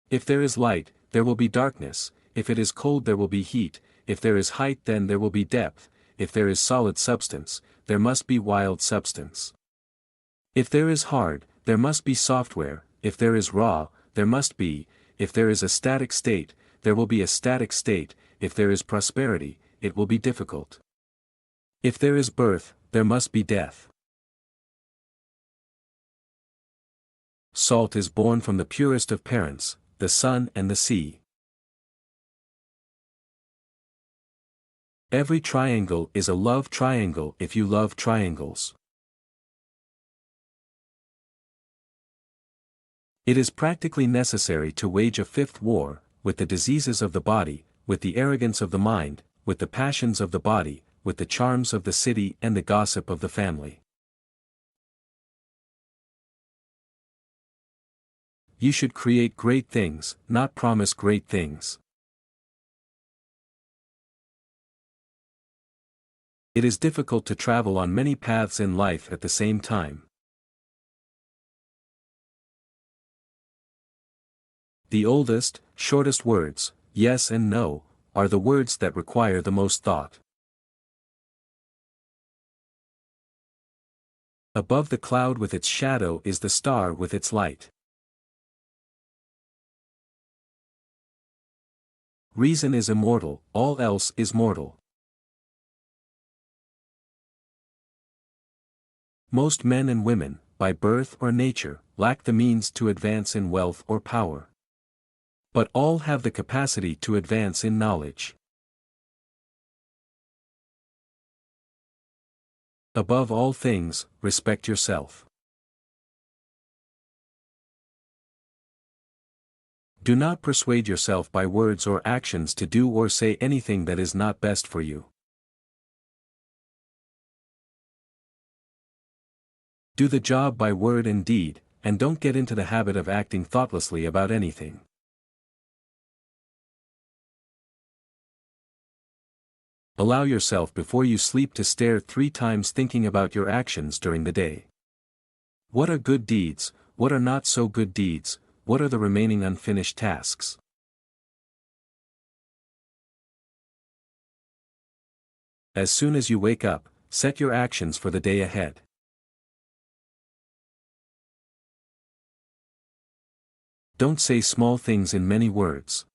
If there is light, there will be darkness; if it is cold there will be heat; if there is height then there will be depth; if there is solid substance, there must be wild substance. If there is hard, there must be software; if there is raw, there must be; if there is a static state, there will be a static state; if there is prosperity, it will be difficult. If there is birth, there must be death. Salt is born from the purest of parents, the sun and the sea. Every triangle is a love triangle if you love triangles. It is practically necessary to wage a fifth war, with the diseases of the body, with the arrogance of the mind, with the passions of the body, with the charms of the city and the gossip of the family. You should create great things, not promise great things. It is difficult to travel on many paths in life at the same time. The oldest, shortest words, yes and no, are the words that require the most thought. Above the cloud with its shadow is the star with its light. Reason is immortal, all else is mortal. Most men and women, by birth or nature, lack the means to advance in wealth or power. But all have the capacity to advance in knowledge. Above all things, respect yourself. Do not persuade yourself by words or actions to do or say anything that is not best for you. Do the job by word and deed, and don't get into the habit of acting thoughtlessly about anything. Allow yourself before you sleep to stare 3 times thinking about your actions during the day. What are good deeds, what are not so good deeds, what are the remaining unfinished tasks? As soon as you wake up, set your actions for the day ahead. Don't say small things in many words.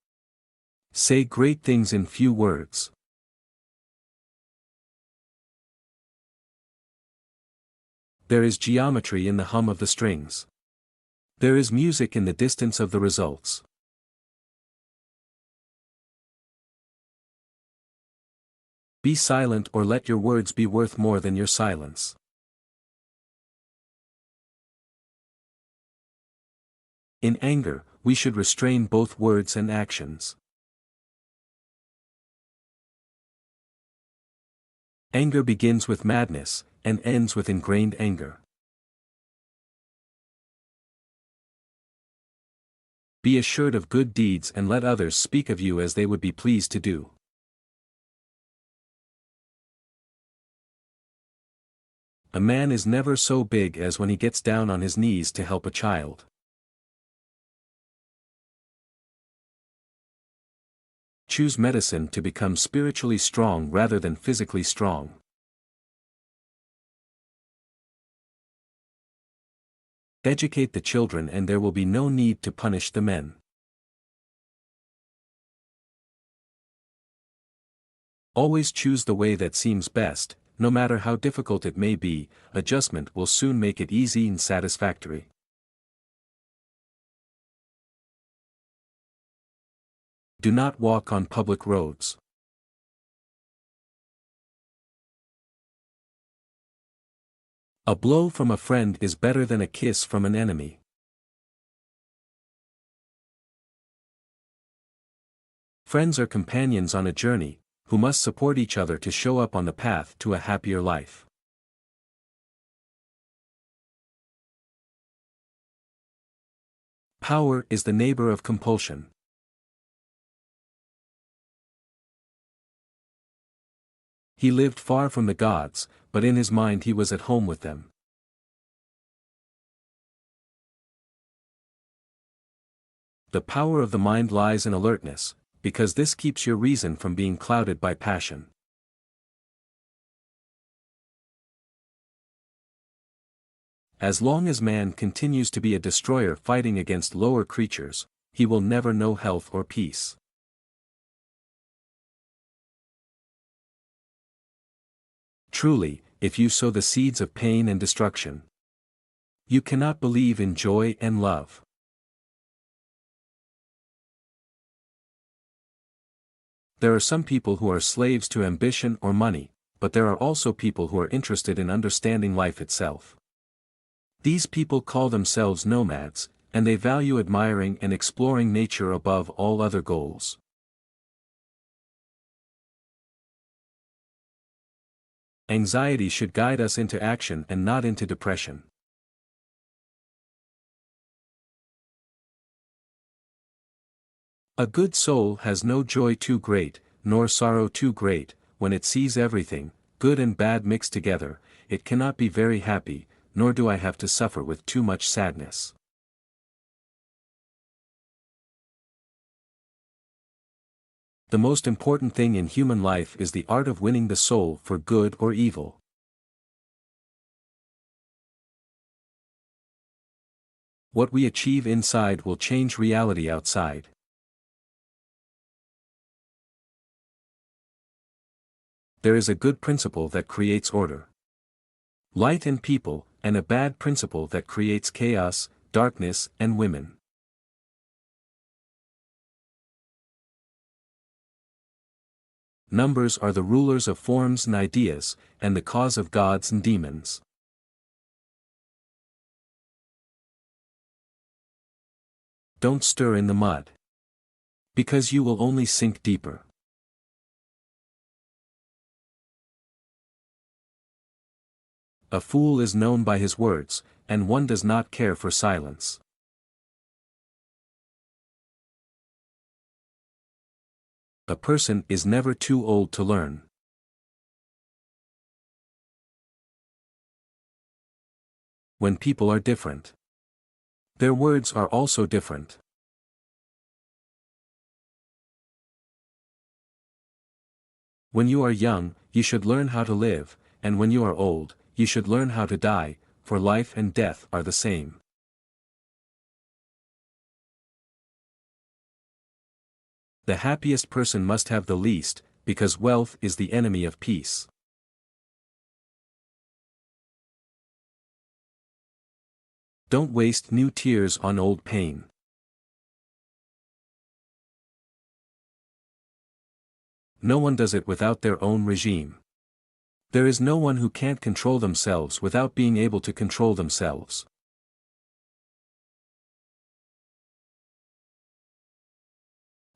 Say great things in few words. There is geometry in the hum of the strings. There is music in the distance of the results. Be silent or let your words be worth more than your silence. In anger, we should restrain both words and actions. Anger begins with madness, and ends with ingrained anger. Be assured of good deeds and let others speak of you as they would be pleased to do. A man is never so big as when he gets down on his knees to help a child. Choose medicine to become spiritually strong rather than physically strong. Educate the children and there will be no need to punish the men. Always choose the way that seems best, no matter how difficult it may be. Adjustment will soon make it easy and satisfactory. Do not walk on public roads. A blow from a friend is better than a kiss from an enemy. Friends are companions on a journey, who must support each other to show up on the path to a happier life. Power is the neighbor of compulsion. He lived far from the gods, but in his mind he was at home with them. The power of the mind lies in alertness, because this keeps your reason from being clouded by passion. As long as man continues to be a destroyer fighting against lower creatures, he will never know health or peace. Truly, if you sow the seeds of pain and destruction, you cannot believe in joy and love. There are some people who are slaves to ambition or money, but there are also people who are interested in understanding life itself. These people call themselves nomads, and they value admiring and exploring nature above all other goals. Anxiety should guide us into action and not into depression. A good soul has no joy too great, nor sorrow too great. When it sees everything, good and bad mixed together, it cannot be very happy, nor do I have to suffer with too much sadness. The most important thing in human life is the art of winning the soul for good or evil. What we achieve inside will change reality outside. There is a good principle that creates order, light and people, and a bad principle that creates chaos, darkness, and women. Numbers are the rulers of forms and ideas, and the cause of gods and demons. Don't stir in the mud, because you will only sink deeper. A fool is known by his words, and one does not care for silence. A person is never too old to learn. When people are different, their words are also different. When you are young, you should learn how to live, and when you are old, you should learn how to die, for life and death are the same. The happiest person must have the least, because wealth is the enemy of peace. Don't waste new tears on old pain. No one does it without their own regime. There is no one who can't control themselves without being able to control themselves.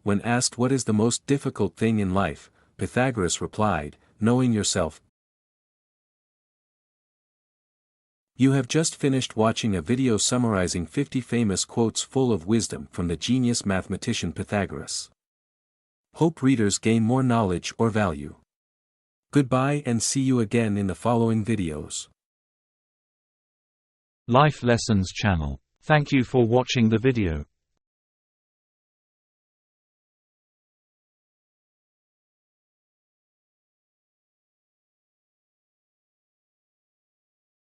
When asked what is the most difficult thing in life, Pythagoras replied, knowing yourself. You have just finished watching a video summarizing 50 famous quotes full of wisdom from the genius mathematician Pythagoras. Hope readers gain more knowledge or value. Goodbye and see you again in the following videos. Life Lessons channel. Thank you for watching the video.